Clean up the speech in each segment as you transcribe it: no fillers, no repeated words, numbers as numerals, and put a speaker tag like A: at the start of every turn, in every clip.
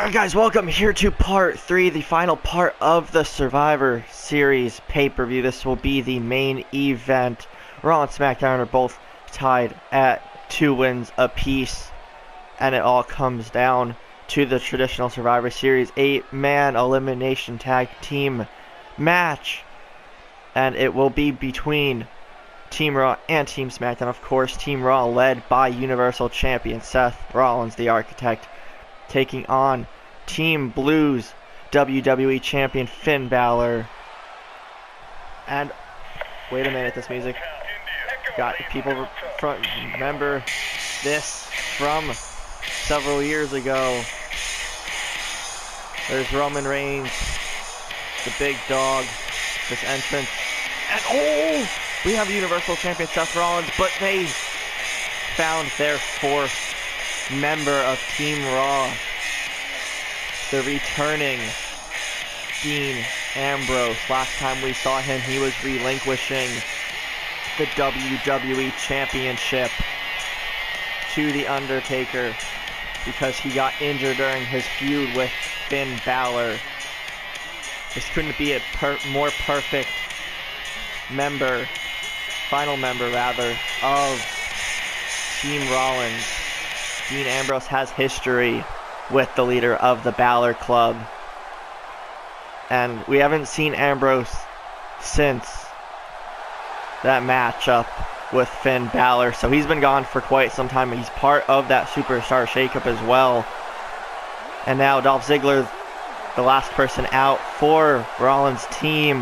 A: Alright guys, welcome here to part 3, the final part of the Survivor Series pay-per-view. This will be the main event. Raw and SmackDown are both tied at 2 wins apiece, and it all comes down to the traditional Survivor Series 8-man elimination tag team match. And it will be between Team Raw and Team SmackDown. Of course, Team Raw led by Universal Champion Seth Rollins, the Architect, taking on Team Blues WWE Champion Finn Balor. And wait a minute, this music got people remember this from several years ago. There's Roman Reigns, the big dog, this entrance, and oh, we have Universal Champion Seth Rollins, but they found their 4th member of Team Raw, the returning Dean Ambrose. Last time we saw him, he was relinquishing the WWE Championship to The Undertaker because he got injured during his feud with Finn Balor. This couldn't be a more perfect member, final member rather, of Team Rollins. Dean Ambrose has history with the leader of the Balor Club, and we haven't seen Ambrose since that matchup with Finn Balor, so he's been gone for quite some time. He's part of that Superstar shakeup as well. And now Dolph Ziggler, the last person out for Rollins' team.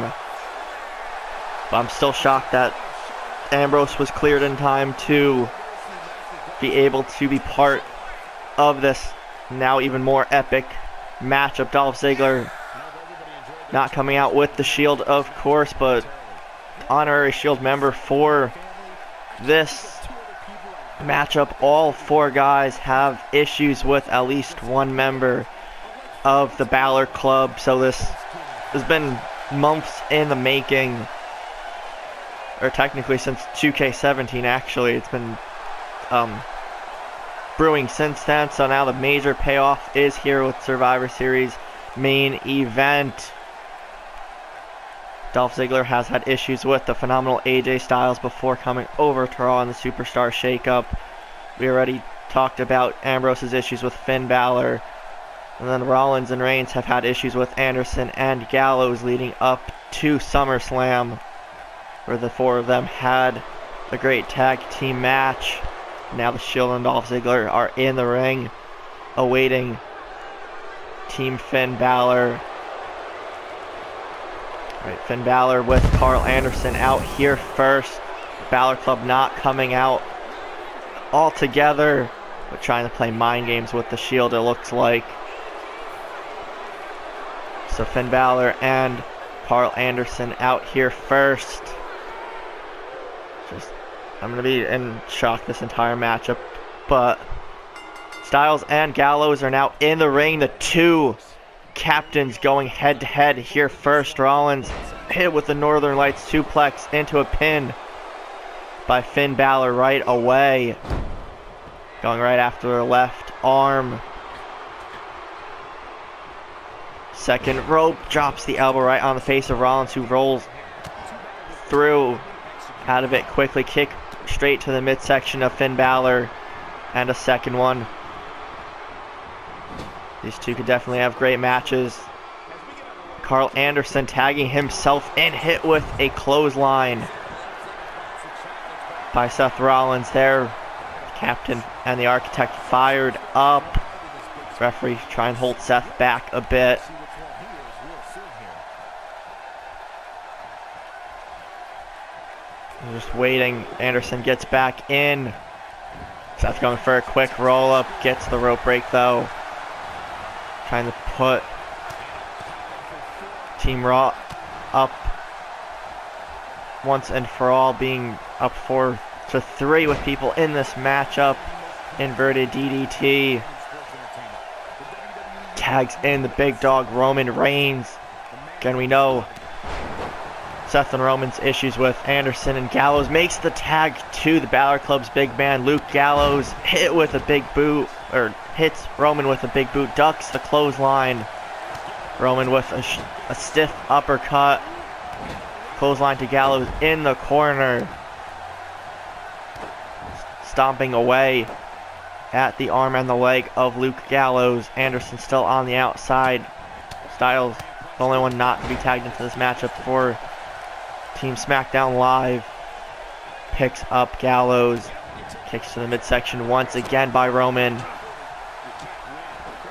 A: But I'm still shocked that Ambrose was cleared in time to be able to be part of this now even more epic matchup. Dolph Ziggler not coming out with the Shield, of course, but honorary Shield member for this matchup. All 4 guys have issues with at least one member of the Balor Club, so this has been months in the making, or technically since 2K17 actually. It's been brewing since then, so now the major payoff is here with Survivor Series main event. Dolph Ziggler has had issues with the phenomenal AJ Styles before coming over to Raw in the Superstar shakeup. We already talked about Ambrose's issues with Finn Balor, and then Rollins and Reigns have had issues with Anderson and Gallows leading up to SummerSlam, where the 4 of them had a great tag team match. Now the Shield and Dolph Ziggler are in the ring, awaiting Team Finn Balor. Alright, Finn Balor with Carl Anderson out here first. Balor Club not coming out all together, but trying to play mind games with the Shield, it looks like. So Finn Balor and Carl Anderson out here first. I'm going to be in shock this entire matchup, but Styles and Gallows are now in the ring. The 2 captains going head to head here first. Rollins hit with the Northern Lights suplex into a pin by Finn Balor right away. Going right after the left arm. Second rope, drops the elbow right on the face of Rollins, who rolls through out of it quickly. Kick straight to the midsection of Finn Balor, and a second one. These 2 could definitely have great matches. Carl Anderson tagging himself in, hit with a clothesline by Seth Rollins there. The Captain and the Architect fired up. Referee trying to hold Seth back a bit. Just waiting. Anderson gets back in. Seth going for a quick roll up. Gets the rope break though. Trying to put Team Raw up once and for all, being up 4-3 with people in this matchup. Inverted DDT. Tags in the big dog Roman Reigns. Again, we know Seth and Roman's issues with Anderson, and Gallows makes the tag to the Balor Club's big man, Luke Gallows, hit with a big boot, or hits Roman with a big boot, ducks the clothesline. Roman with a stiff uppercut. Clothesline to Gallows in the corner. Stomping away at the arm and the leg of Luke Gallows. Anderson still on the outside. Styles, the only one not to be tagged into this matchup for Team Smackdown Live, picks up Gallows. Kicks to the midsection once again by Roman.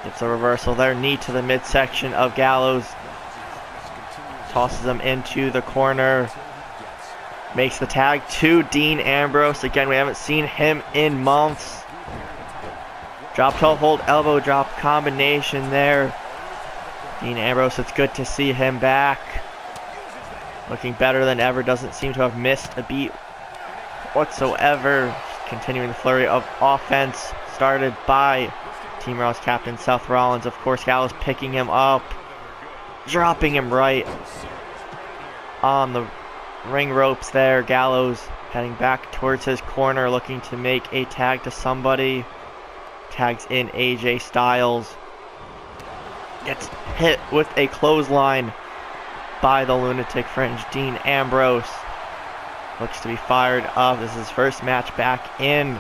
A: Gets a reversal there. Knee to the midsection of Gallows. Tosses him into the corner. Makes the tag to Dean Ambrose. Again, we haven't seen him in months. Drop toe hold, elbow drop combination there. Dean Ambrose, it's good to see him back. Looking better than ever. Doesn't seem to have missed a beat whatsoever. Continuing the flurry of offense started by Team Raw's captain Seth Rollins. Of course, Gallows picking him up, dropping him right on the ring ropes there. Gallows heading back towards his corner, looking to make a tag to somebody. Tags in AJ Styles. Gets hit with a clothesline by the Lunatic Fringe. Dean Ambrose looks to be fired up. This is his first match back in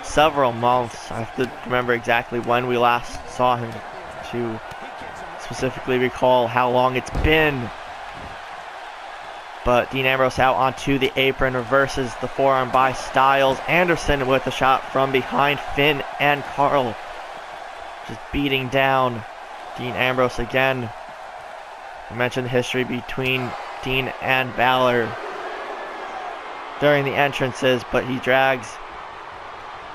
A: several months. I have to remember exactly when we last saw him to specifically recall how long it's been. But Dean Ambrose out onto the apron, reverses the forearm by Styles. Anderson with a shot from behind. Finn and Carl just beating down Dean Ambrose again. I mentioned the history between Dean and Balor during the entrances, but he drags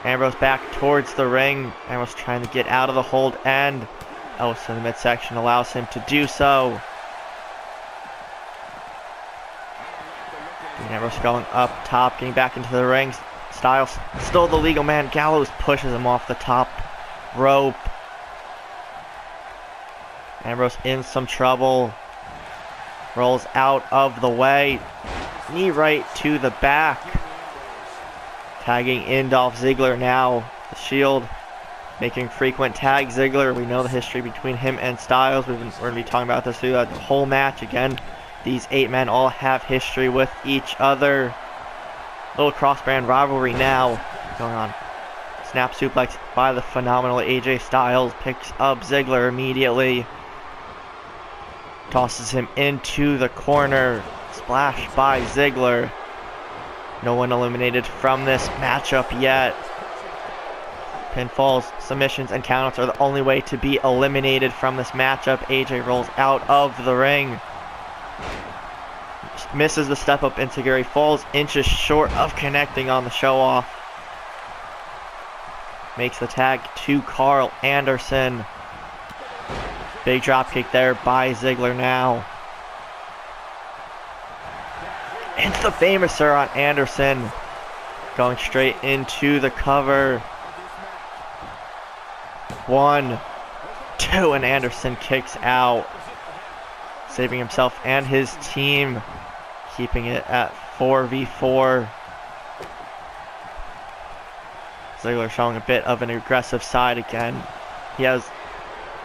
A: Ambrose back towards the ring. Ambrose trying to get out of the hold, and Ellis in the midsection allows him to do so. Dean Ambrose going up top, getting back into the ring. Styles still the legal man. Gallows pushes him off the top rope. Ambrose in some trouble. Rolls out of the way. Knee right to the back. Tagging in Dolph Ziggler now. The Shield making frequent tag Ziggler. We know the history between him and Styles. We're going to be talking about this through the whole match. Again, these 8 men all have history with each other. Little cross-brand rivalry now going on. Snap suplex by the phenomenal AJ Styles. Picks up Ziggler immediately. Tosses him into the corner. Splash by Ziggler. No one eliminated from this matchup yet. Pinfalls, submissions, and countouts are the only way to be eliminated from this matchup. AJ rolls out of the ring. Misses the step up into Gary. Falls inches short of connecting on the show off. Makes the tag to Carl Anderson. Big dropkick there by Ziggler now. It's the Famouser on Anderson. Going straight into the cover. 1, 2, and Anderson kicks out. Saving himself and his team. Keeping it at 4v4. Ziggler showing a bit of an aggressive side again. He has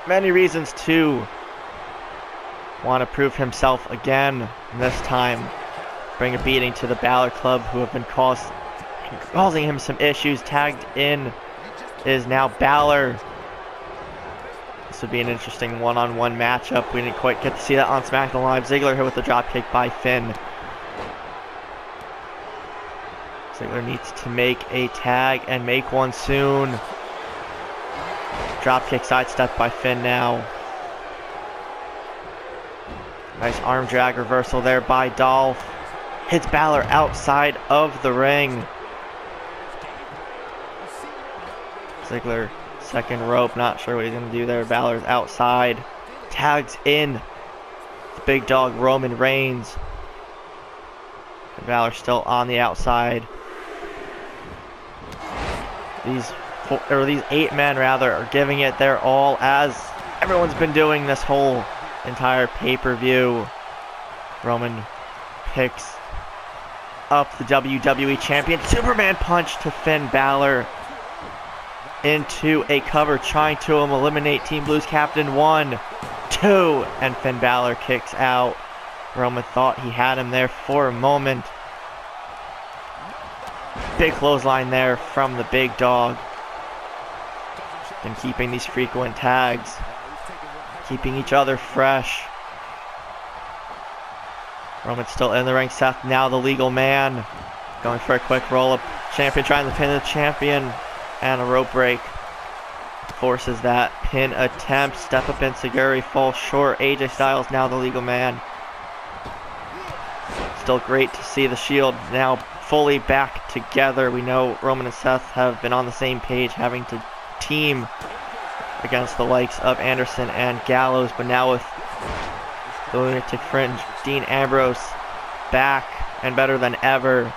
A: many reasons to want to prove himself again. And this time, bring a beating to the Balor Club, who have been causing him some issues. Tagged in is now Balor. This would be an interesting one-on-one matchup. We didn't quite get to see that on SmackDown Live. Ziggler here with a dropkick by Finn. Ziggler needs to make a tag and make one soon. Dropkick sidestep by Finn now. Nice arm drag reversal there by Dolph. Hits Balor outside of the ring. Ziggler, second rope, not sure what he's going to do there. Balor's outside. Tags in the big dog Roman Reigns. And Balor still on the outside. These 8 men rather are giving it their all, as everyone's been doing this whole entire pay-per-view. Roman picks up the WWE champion. Superman punch to Finn Balor. into a cover, trying to eliminate Team Blue's captain. 1, 2, and Finn Balor kicks out. Roman thought he had him there for a moment. Big clothesline there from the big dog. And keeping these frequent tags, keeping each other fresh. Roman's still in the ring. Seth, now the legal man, going for a quick roll-up. Champion trying to pin the champion, and a rope break forces that pin attempt. Step up in Seguri, falls short. AJ Styles now the legal man. Still great to see the Shield now fully back together. We know Roman and Seth have been on the same page, having to team against the likes of Anderson and Gallows, but now with the Lunatic Fringe, Dean Ambrose back and better than ever,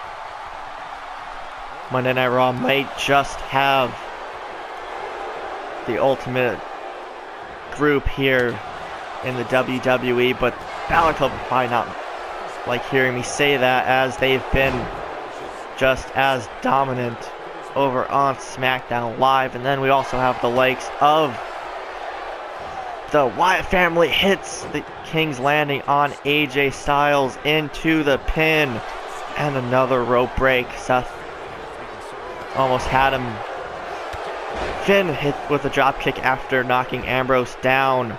A: Monday Night Raw might just have the ultimate group here in the WWE, but Balor Club will probably not like hearing me say that, as they've been just as dominant over on SmackDown Live. And then we also have the likes of the Wyatt family hits the King's Landing on AJ Styles into the pin, and another rope break. Seth almost had him. Finn hit with a drop kick after knocking Ambrose down.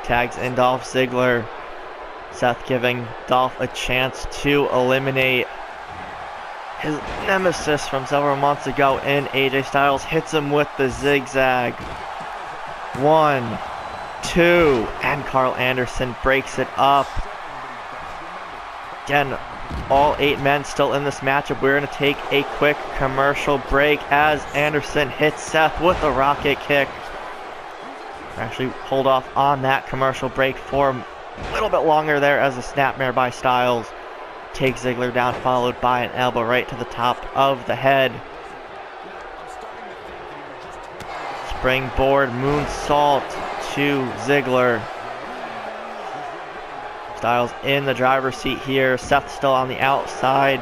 A: Tags in Dolph Ziggler. Seth giving Dolph a chance to eliminate his nemesis from several months ago in AJ Styles. Hits him with the zigzag. 1, 2, and Carl Anderson breaks it up. Again, all 8 men still in this matchup. We're going to take a quick commercial break as Anderson hits Seth with a rocket kick. Actually hold off on that commercial break for a little bit longer there, as a snapmare by Styles takes Ziggler down, followed by an elbow right to the top of the head. Springboard moonsault to Ziggler. Styles in the driver's seat here. Seth still on the outside.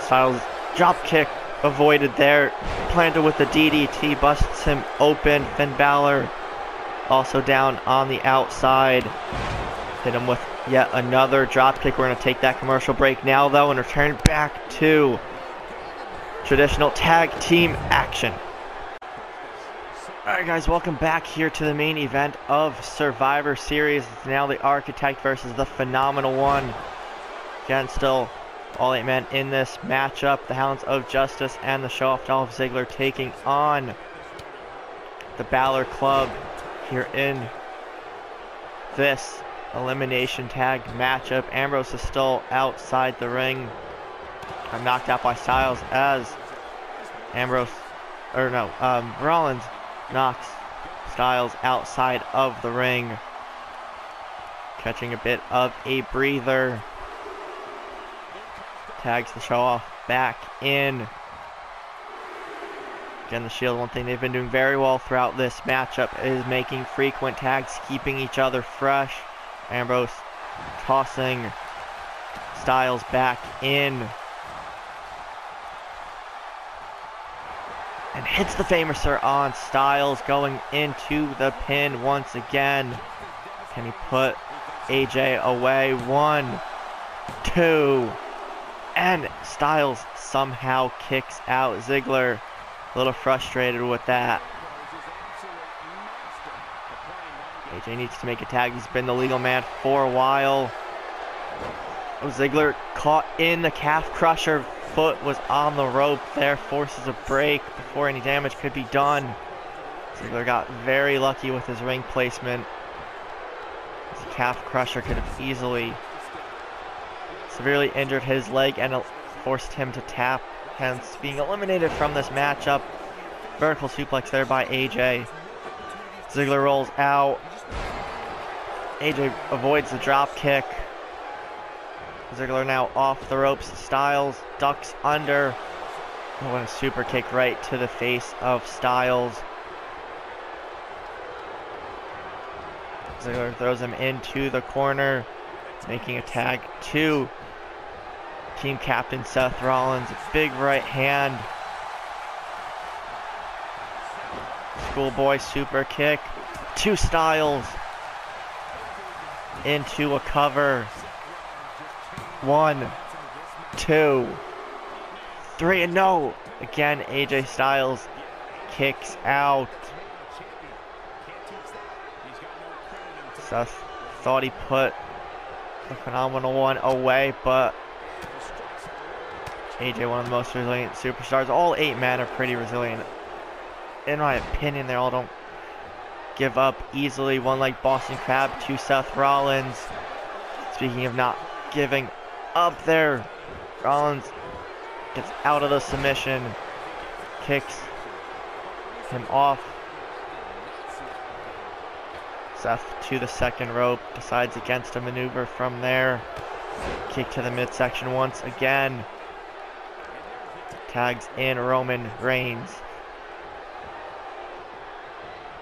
A: Styles drop kick avoided there. Planted with the DDT, busts him open. Finn Balor also down on the outside. Hit him with yet another drop kick. We're going to take that commercial break now, though, and return back to traditional tag team action. Alright guys, welcome back here to the main event of Survivor Series. It's now the Architect versus the Phenomenal One. Again, still all 8 men in this matchup. The Hounds of Justice and the Show-Off Dolph Ziggler taking on the Balor Club here in this elimination tag matchup. Ambrose is still outside the ring. I'm knocked out by Styles as Rollins knocks Styles outside of the ring, catching a bit of a breather. Tags the Show-Off back in. Again, the Shield, one thing they've been doing very well throughout this matchup is making frequent tags, keeping each other fresh. Ambrose tossing Styles back in. And hits the Famouser on Styles, going into the pin once again. Can he put AJ away? 1, 2, and Styles somehow kicks out Ziggler. A little frustrated with that. AJ needs to make a tag. He's been the legal man for a while. Ziggler caught in the calf crusher. Foot was on the rope there, forces a break before any damage could be done. Ziggler got very lucky with his ring placement. This calf crusher could have easily severely injured his leg and forced him to tap, hence being eliminated from this matchup. Vertical suplex there by AJ. Ziggler rolls out. AJ avoids the drop kick. Ziggler now off the ropes. Styles ducks under. Oh, and a super kick right to the face of Styles. Ziggler throws him into the corner, making a tag to Team captain Seth Rollins, big right hand. Schoolboy super kick. 2 Styles into a cover. 1, 2, 3, and no! Again, AJ Styles kicks out. Seth thought he put the phenomenal one away, but AJ, one of the most resilient superstars. All 8 men are pretty resilient. In my opinion, they all don't give up easily. One leg Boston Crab to Seth Rollins. Speaking of not giving up there, Rollins gets out of the submission, kicks him off. Seth to the second rope, decides against a maneuver from there. Kick to the midsection once again. Tags in Roman Reigns.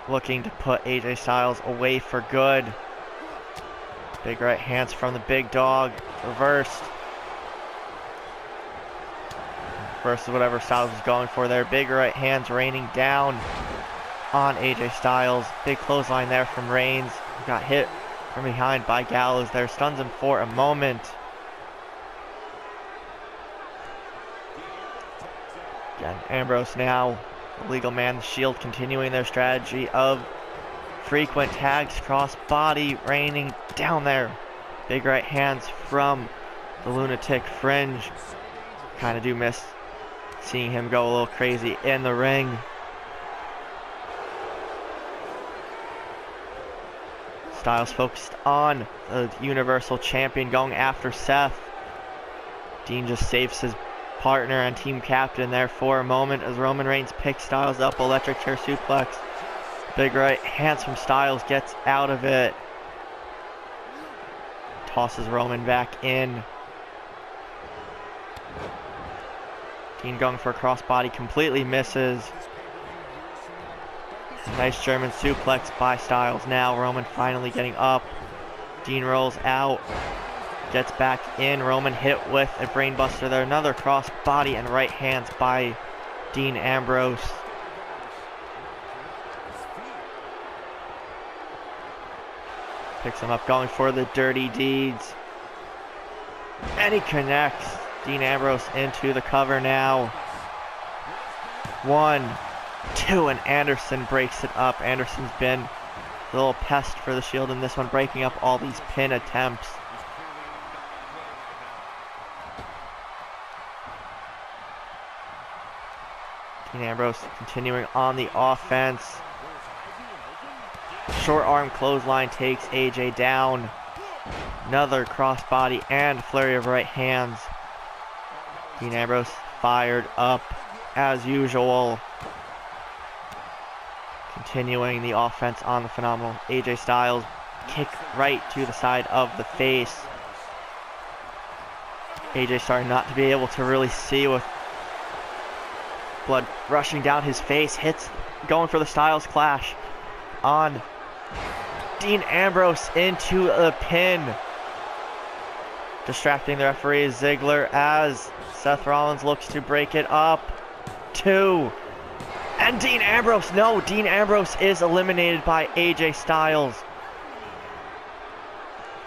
A: Looking to put AJ Styles away for good. Big right hands from the big dog. Reversed. Versus whatever Styles was going for there. Big right hands raining down on AJ Styles. Big clothesline there from Reigns. Got hit from behind by Gallows there. Stuns him for a moment. Again, Ambrose now, the legal man, the Shield, continuing their strategy of frequent tags, cross body, raining down there. Big right hands from the Lunatic Fringe. Kind of do miss seeing him go a little crazy in the ring. Styles focused on the Universal Champion, going after Seth. Dean just saves his partner and team captain there for a moment as Roman Reigns picks Styles up, electric chair suplex. Big right hands from Styles, gets out of it. Tosses Roman back in. Dean going for a crossbody, completely misses. Nice German suplex by Styles. Now Roman finally getting up. Dean rolls out. Gets back in. Roman hit with a brainbuster there. Another cross body and right hands by Dean Ambrose. Picks him up, going for the dirty deeds. And he connects Dean Ambrose into the cover now. 1, 2, and Anderson breaks it up. Anderson's been a little pest for the Shield in this one, breaking up all these pin attempts. Dean Ambrose continuing on the offense. Short arm clothesline takes AJ down. Another crossbody and flurry of right hands. Dean Ambrose fired up as usual. Continuing the offense on the phenomenal AJ Styles. Kick right to the side of the face. AJ starting not to be able to really see with blood rushing down his face. Hits, going for the Styles Clash on Dean Ambrose into a pin. Distracting the referee Ziggler as Seth Rollins looks to break it up. 2. And Dean Ambrose, no, Dean Ambrose is eliminated by AJ Styles.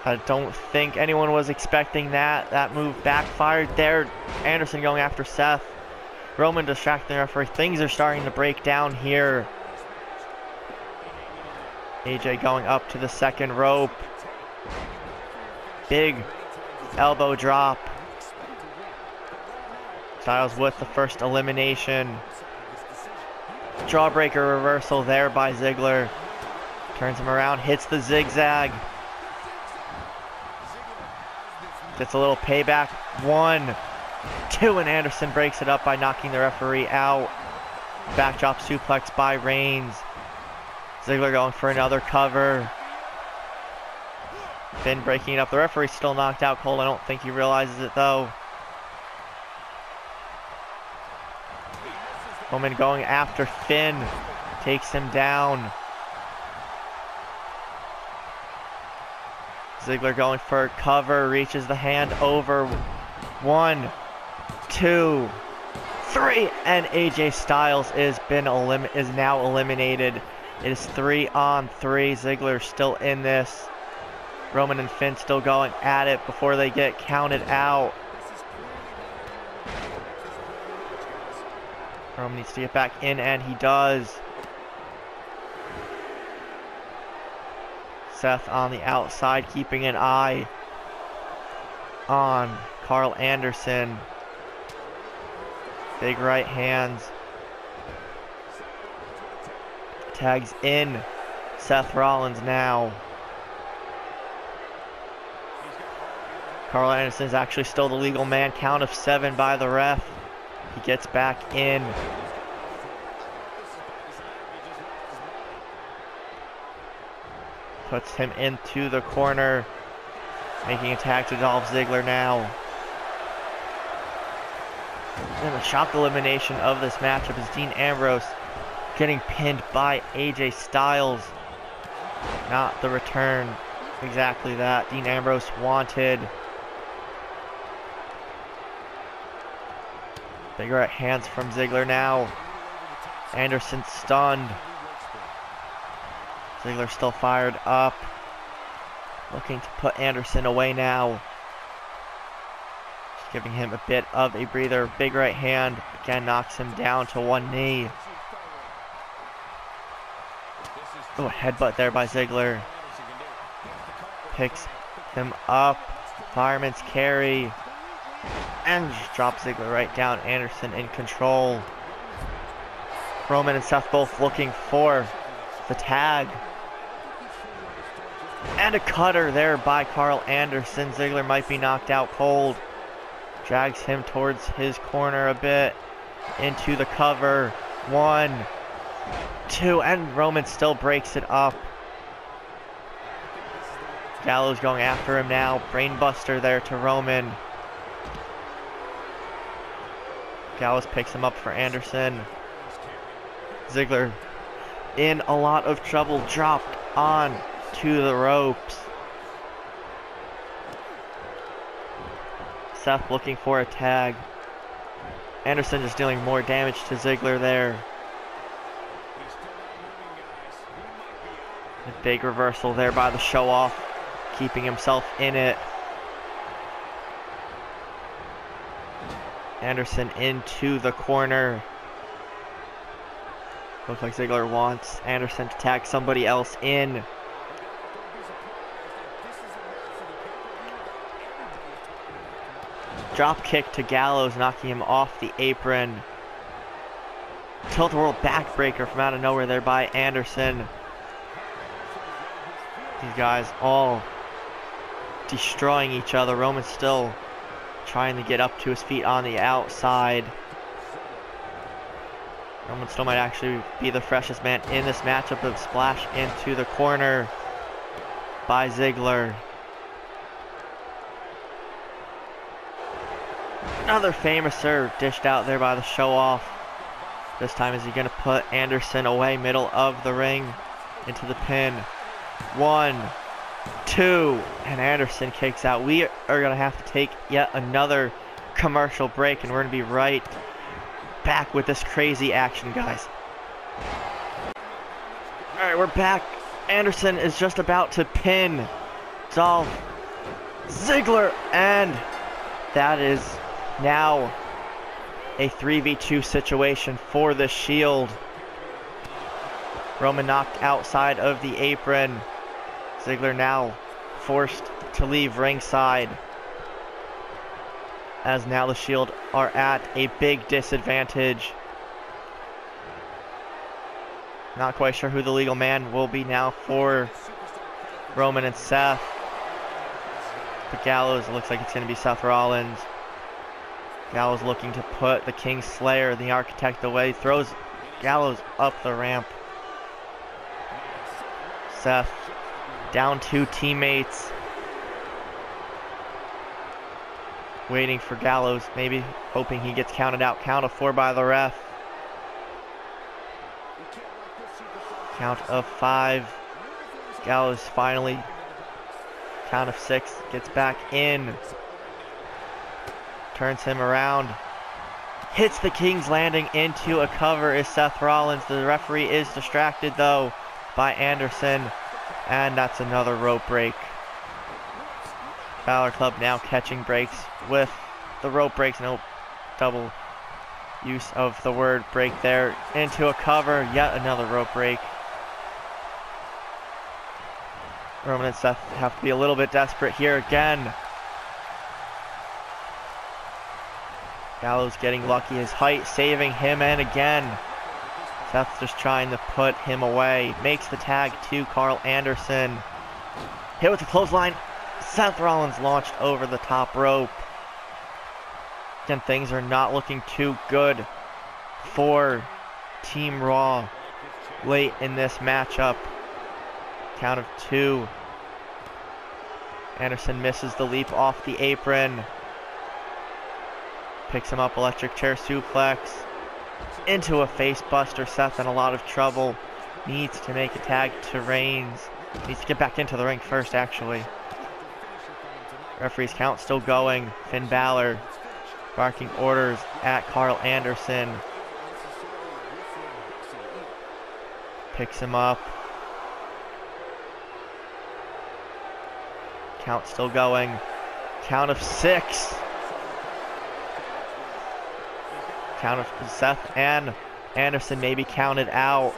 A: I don't think anyone was expecting that. That move backfired there. Anderson going after Seth. Roman distracting the referee. Things are starting to break down here. AJ going up to the second rope. Big elbow drop. Styles with the first elimination. Jawbreaker reversal there by Ziggler. Turns him around, hits the zigzag. Gets a little payback. 1, 2, and Anderson breaks it up by knocking the referee out. Backdrop suplex by Reigns. Ziggler going for another cover. Finn breaking it up. The referee's still knocked out cold. I don't think he realizes it though. Roman going after Finn. Takes him down. Ziggler going for a cover. Reaches the hand over. 1, 2, 3, and AJ Styles is now eliminated. It is 3-on-3. Ziggler still in this. Roman and Finn still going at it before they get counted out. Roman needs to get back in, and he does. Seth on the outside, keeping an eye on Carl Anderson. Big right hands. Tags in Seth Rollins now. Carl Anderson is actually still the legal man. Count of 7 by the ref. He gets back in. Puts him into the corner. Making a tag to Dolph Ziggler now. And the shock elimination of this matchup is Dean Ambrose getting pinned by AJ Styles. Not the return. Exactly that Dean Ambrose wanted. Big right hands from Ziggler now. Anderson stunned. Ziggler still fired up. Looking to put Anderson away now. Just giving him a bit of a breather. Big right hand. Again knocks him down to one knee. Oh, headbutt there by Ziggler. Picks him up. Fireman's carry. And just drops Ziggler right down. Anderson in control. Roman and Seth both looking for the tag. And a cutter there by Carl Anderson. Ziggler might be knocked out cold. Drags him towards his corner a bit. Into the cover. 1, 2, and Roman still breaks it up. Gallows going after him now. Brainbuster there to Roman. Gallows picks him up for Anderson. Ziggler in a lot of trouble. Dropped on to the ropes. Seth looking for a tag. Anderson just dealing more damage to Ziggler there. A big reversal there by the show-off, keeping himself in it. Anderson into the corner. Looks like Ziggler wants Anderson to tag somebody else in. Drop kick to Gallows, knocking him off the apron. Tilt-a-whirl backbreaker from out of nowhere there by Anderson. These guys all destroying each other. Roman still trying to get up to his feet on the outside. Roman still might actually be the freshest man in this matchup, but splash into the corner by Ziggler. Another famous serve dished out there by the show-off. This time is he going to put Anderson away, middle of the ring, into the pin. 1, 2, and Anderson kicks out. We are going to have to take yet another commercial break, and we're going to be right back with this crazy action, guys. Alright, we're back. Anderson is just about to pin Dolph Ziggler, and that is now a 3v2 situation for the Shield. Roman knocked outside of the apron. Ziggler now forced to leave ringside, as now the Shield are at a big disadvantage. Not quite sure who the legal man will be now for Roman and Seth. But Gallows, looks like it's going to be Seth Rollins. Gallows looking to put the King Slayer, the Architect, away. Throws Gallows up the ramp. Seth down 2 teammates. Waiting for Gallows, maybe hoping he gets counted out. Count of 4 by the ref. Count of 5. Gallows finally. Count of 6. Gets back in. turns him around. Hits the King's Landing into a cover is Seth Rollins. The referee is distracted though by Anderson. And that's another rope break. Balor Club now catching breaks with the rope breaks. No double use of the word break there. Into a cover, yet another rope break. Roman and Seth have to be a little bit desperate here again. Gallows getting lucky, his height saving him, and again Seth's just trying to put him away. Makes the tag to Carl Anderson. Hit with the clothesline. Seth Rollins launched over the top rope. Again, things are not looking too good for Team Raw late in this matchup. Count of 2. Anderson misses the leap off the apron. Picks him up, electric chair suplex. Into a face buster. Seth in a lot of trouble. Needs to make a tag to Reigns. Needs to get back into the ring first, actually. Referee's count still going. Finn Balor barking orders at Carl Anderson. Picks him up. Count still going. Count of 6. Count of Seth and Anderson may be counted out.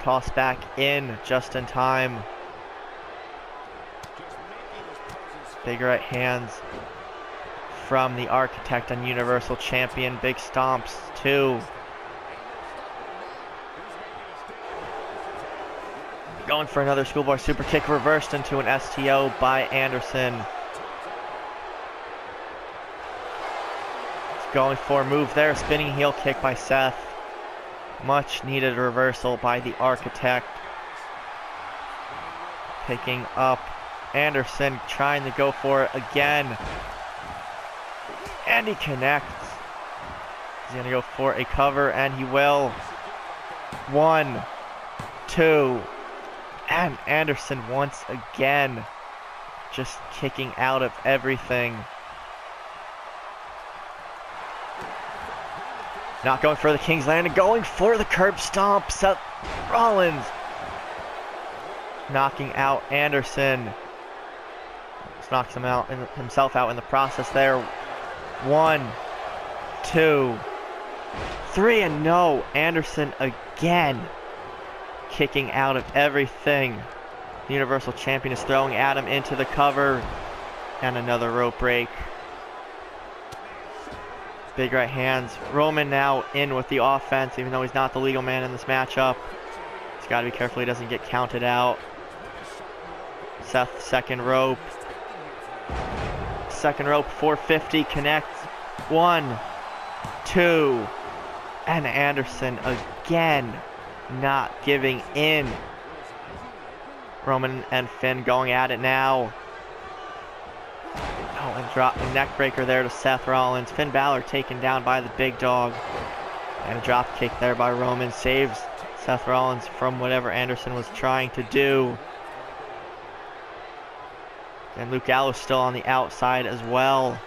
A: Tossed back in just in time. Big right hands from the Architect and Universal Champion. Big stomps too. Going for another schoolboy super kick, reversed into an STO by Anderson. Going for a move there, spinning heel kick by Seth. Much needed reversal by the Architect. Picking up Anderson, trying to go for it again. And he connects. He's going to go for a cover, and he will. 1, 2. And Anderson once again just kicking out of everything. Not going for the King's Landing, going for the curb stomp. Seth Rollins knocking out Anderson. Just knocks him out, himself out in the process there. 1, 2, 3, and no. Anderson again kicking out of everything. The Universal Champion is throwing Adam into the cover. And another rope break. Big right hands. Roman now in with the offense, even though he's not the legal man in this matchup. He's got to be careful he doesn't get counted out. Seth, second rope. Second rope, 450, connects. 1, 2. And Anderson again not giving in. Roman and Finn going at it now. Oh, and drop a neck breaker there to Seth Rollins. Finn Balor taken down by the big dog. And a drop kick there by Roman saves Seth Rollins from whatever Anderson was trying to do. And Luke Gallows still on the outside as well.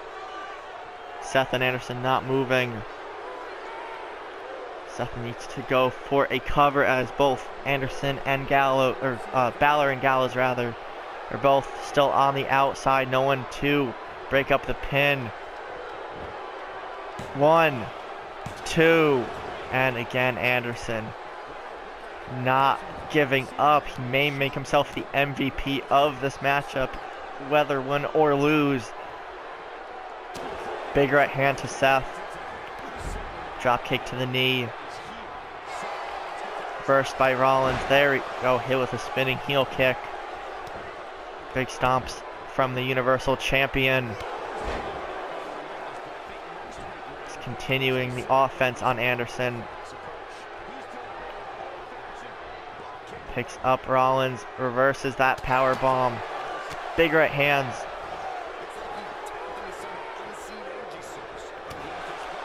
A: Seth and Anderson not moving. Seth needs to go for a cover as both Anderson and Gallows, or Balor and Gallows rather, are both still on the outside. No one to break up the pin. 1, 2, and again Anderson not giving up. He may make himself the MVP of this matchup, whether win or lose. Big right hand to Seth. Drop kick to the knee. First by Rollins. There we go. Hit with a spinning heel kick. Big stomps from the Universal Champion. He's continuing the offense on Anderson. Picks up Rollins. Reverses that power bomb. Big right hands.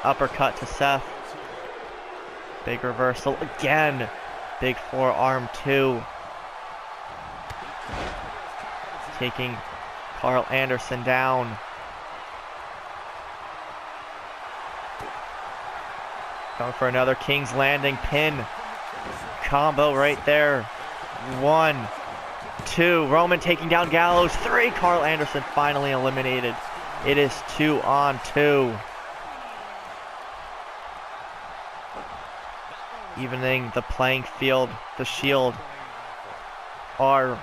A: Uppercut to Seth. Big reversal again. Big forearm too. Taking Carl Anderson down. Going for another King's Landing pin combo right there. 1, 2. Roman taking down Gallows. 3. Carl Anderson finally eliminated. It is 2-on-2. Evening the playing field. The Shield are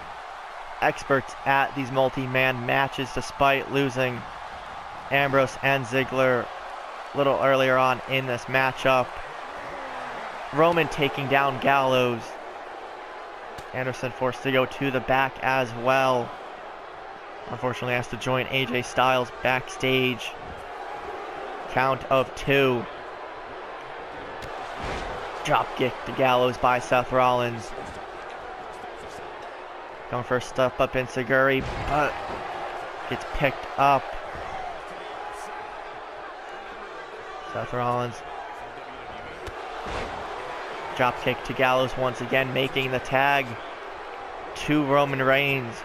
A: experts at these multi-man matches despite losing Ambrose and Ziggler a little earlier on in this matchup. Roman taking down Gallows. Anderson forced to go to the back as well. Unfortunately has to join AJ Styles backstage. Count of 2. Dropkick to Gallows by Seth Rollins. Going for a step up in Seguri, but gets picked up. Seth Rollins. Dropkick to Gallows once again, making the tag to Roman Reigns.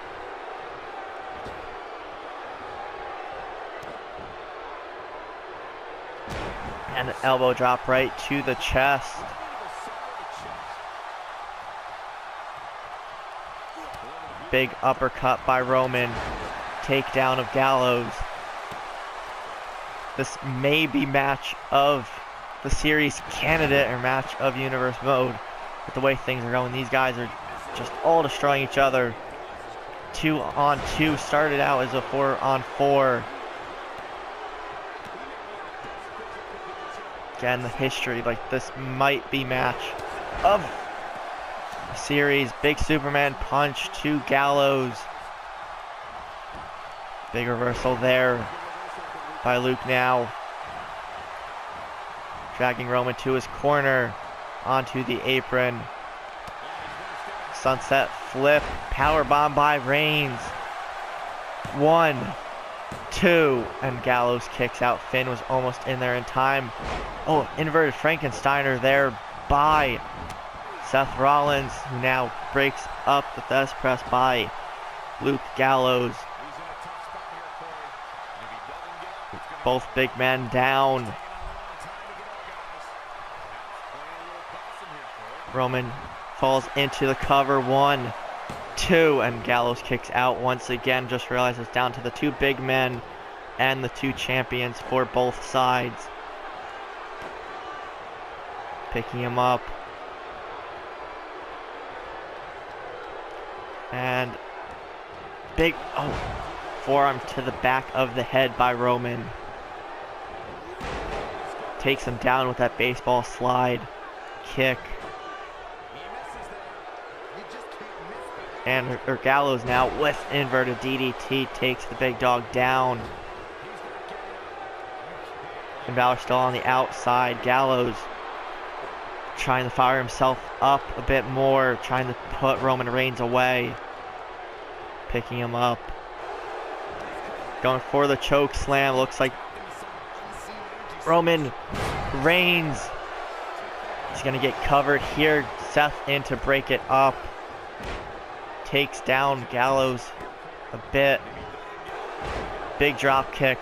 A: And an elbow drop right to the chest. Big uppercut by Roman. Takedown of Gallows. This may be match of the series candidate or match of universe mode. With the way things are going, these guys are just all destroying each other. 2-on-2 started out as a 4-on-4. Again, the history, like this might be match of the series. Big Superman punch to Gallows. Big reversal there by Luke now. Dragging Roman to his corner, onto the apron. Sunset flip, powerbomb by Reigns. 1, 2, and Gallows kicks out. Finn was almost in there in time. Oh, inverted Frankensteiner there by Seth Rollins, who now breaks up the Thesz press by Luke Gallows. Both big men down. Roman falls into the cover. 1, 2, and Gallows kicks out once again. Just realized it's down to the 2 big men and the 2 champions for both sides. Picking him up. And big, forearm to the back of the head by Roman. Takes him down with that baseball slide kick. And Gallows now with inverted DDT takes the big dog down. And Balor still on the outside. Gallows trying to fire himself up a bit more, trying to put Roman Reigns away. Picking him up. Going for the choke slam. Looks like Roman Reigns is going to get covered here. Seth in to break it up. Takes down Gallows a bit. Big drop kick.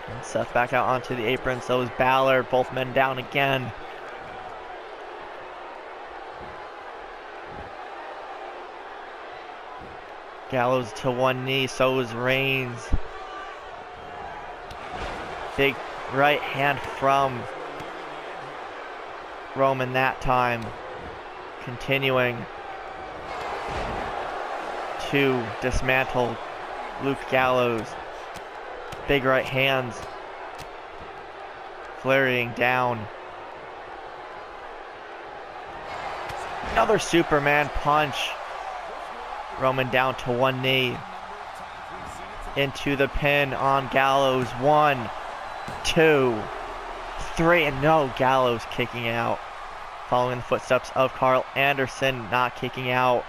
A: And Seth back out onto the apron. So is Balor. Both men down again. Gallows to one knee. So is Reigns. Big right hand from Roman that time. Continuing to dismantle Luke Gallows. Big right hands. Flurrying down. Another Superman punch. Roman down to one knee. Into the pin on Gallows. 1, 2, 3, and no, Gallows kicking out. Following the footsteps of Carl Anderson, not kicking out,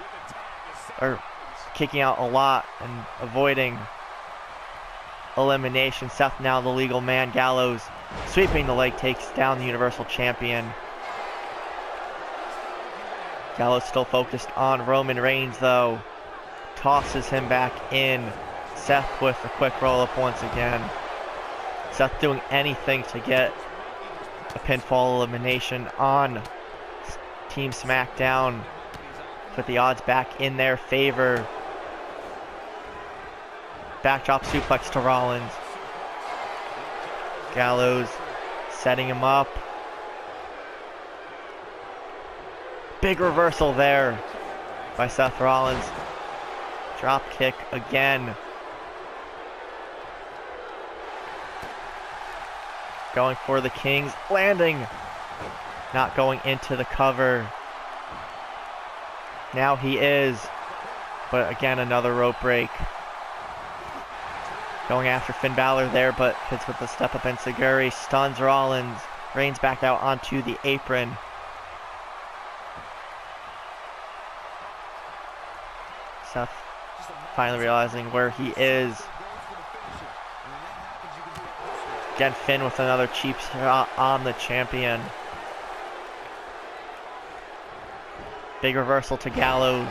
A: or kicking out a lot and avoiding elimination. Seth now the legal man. Gallows sweeping the leg, takes down the Universal Champion. Gallows still focused on Roman Reigns though. Tosses him back in. Seth with a quick roll up once again. Seth doing anything to get a pinfall elimination on Team Smackdown. Put the odds back in their favor. Backdrop suplex to Rollins. Gallows setting him up. Big reversal there by Seth Rollins. Drop kick again. Going for the Kings. Landing. Not going into the cover. Now he is. But again, another rope break. Going after Finn Balor there, but hits with the step up enziguri. Stuns Rollins. Reigns back out onto the apron. Seth finally realizing where he is. Again, Finn with another cheap shot on the champion. Big reversal to Gallows.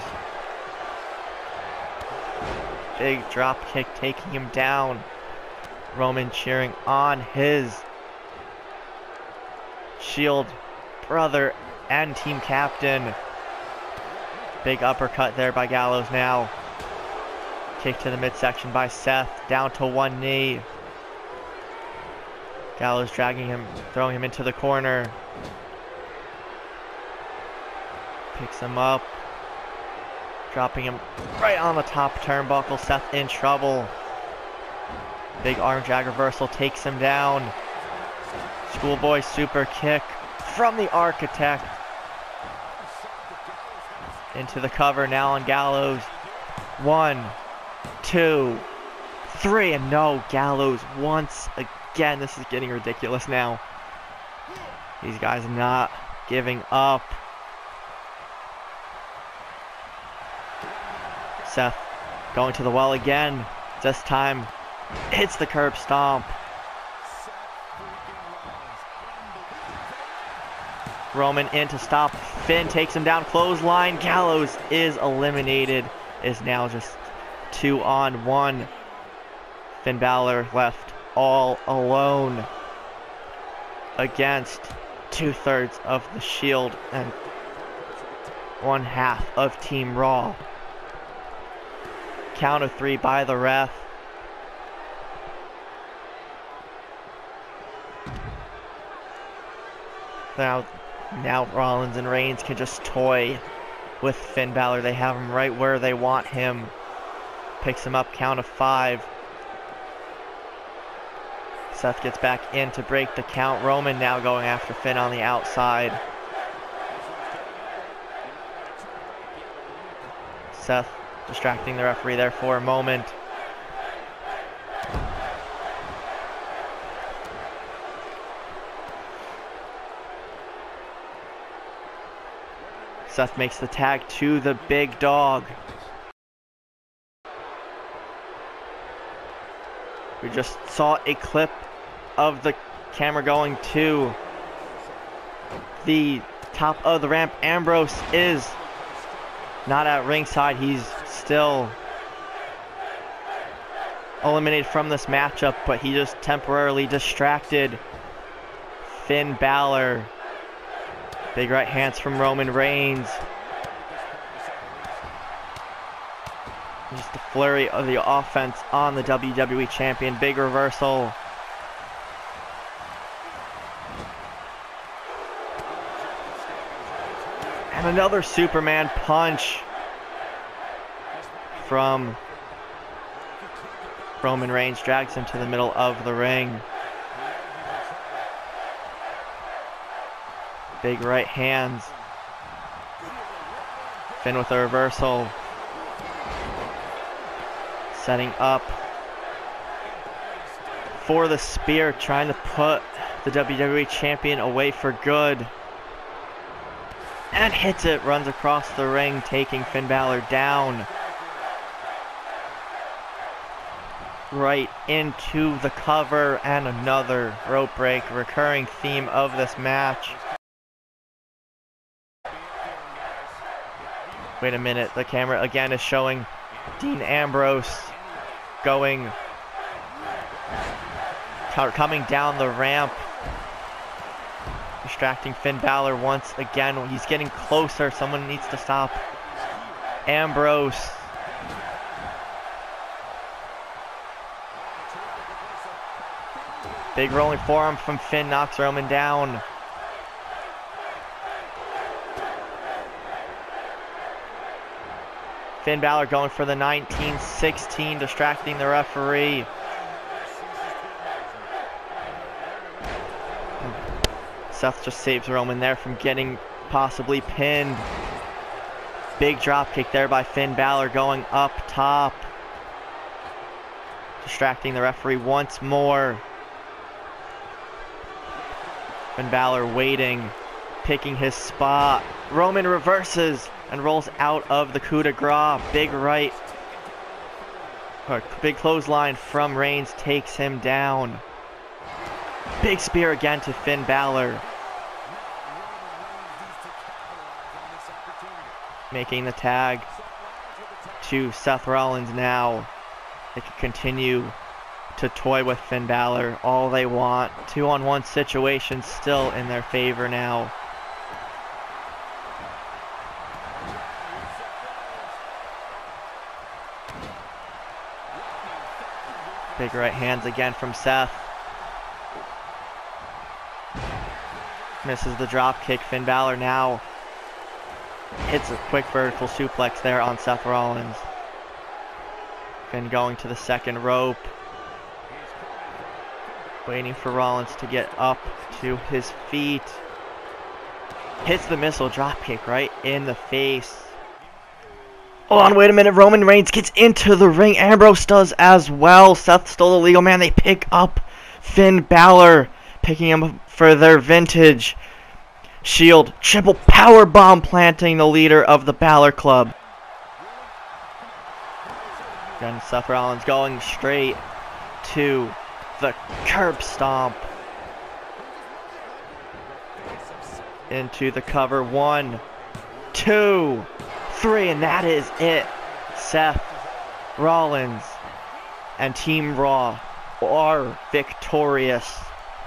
A: Big drop kick taking him down. Roman cheering on his Shield brother and team captain. Big uppercut there by Gallows now. Kick to the midsection by Seth. Down to one knee. Gallows dragging him, throwing him into the corner. Picks him up. Dropping him right on the top turnbuckle. Seth in trouble. Big arm drag reversal takes him down. Schoolboy super kick from the Architect. Into the cover now on Gallows. 1, 2, 3, and no, Gallows once again. This is getting ridiculous now. These guys not giving up. Seth going to the well again. This time hits the curb stomp. Roman in to stop. Finn takes him down. Clothesline. Gallows is eliminated. Is now just 2-on-1. Finn Balor left all alone against 2/3 of the Shield and 1/2 of Team Raw. Count of 3 by the ref. Now Rollins and Reigns can just toy with Finn Balor. They have him right where they want him. Picks him up, count of 5. Seth gets back in to break the count. Roman now going after Finn on the outside. Seth distracting the referee there for a moment. Seth makes the tag to the big dog. We just saw a clip of the camera going to the top of the ramp. Ambrose is not at ringside. He's still eliminated from this matchup, but he just temporarily distracted Finn Balor. Big right hands from Roman Reigns. Just a flurry of the offense on the WWE Champion. Big reversal. And another Superman punch from Roman Reigns. Drags him to the middle of the ring. Big right hands. Finn with a reversal. Setting up for the spear, trying to put the WWE Champion away for good. And hits it, runs across the ring, taking Finn Balor down. Right into the cover, and another rope break, recurring theme of this match. Wait a minute, the camera again is showing Dean Ambrose going coming down the ramp. Distracting Finn Balor once again. He's getting closer. Someone needs to stop Ambrose. Big rolling forearm from Finn knocks Roman down. Finn Balor going for the 19-16, distracting the referee. Seth just saves Roman there from getting possibly pinned. Big drop kick there by Finn Balor going up top. Distracting the referee once more. Finn Balor waiting, picking his spot. Roman reverses and rolls out of the coup de grace. Big right, or big clothesline from Reigns takes him down. Big spear again to Finn Balor. Making the tag to Seth Rollins now. They can continue to toy with Finn Balor all they want. 2-on-1 situation still in their favor now. Big right hands again from Seth. Misses the drop kick. Finn Balor now hits a quick vertical suplex there on Seth Rollins. Finn going to the second rope. Waiting for Rollins to get up to his feet. Hits the missile drop kick right in the face. Hold on, wait a minute. Roman Reigns gets into the ring. Ambrose does as well. Seth stole the legal man. They pick up Finn Balor, picking him up for their vintage Shield. Triple power bomb planting the leader of the Balor Club. Again, Seth Rollins going straight to the curb stomp. Into the cover. 1, 2, 3, and that is it. Seth Rollins and Team Raw are victorious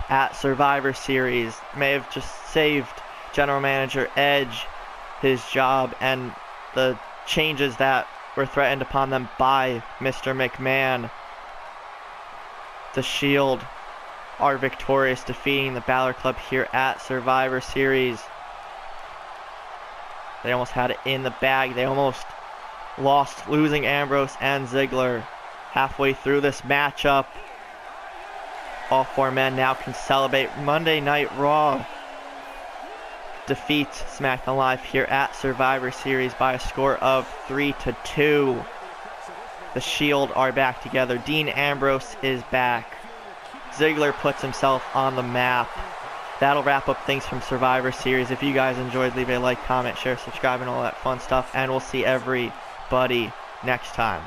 A: at Survivor Series. May have just saved General Manager Edge his job and the changes that were threatened upon them by Mr. McMahon. The Shield are victorious, defeating the Balor Club here at Survivor Series. They almost had it in the bag. They almost lost, losing Ambrose and Ziggler halfway through this matchup. All four men now can celebrate. Monday Night Raw defeats SmackDown Live here at Survivor Series by a score of 3-2. The Shield are back together. Dean Ambrose is back. Ziggler puts himself on the map. That'll wrap up things from Survivor Series. If you guys enjoyed, leave a like, comment, share, subscribe, and all that fun stuff. And we'll see everybody next time.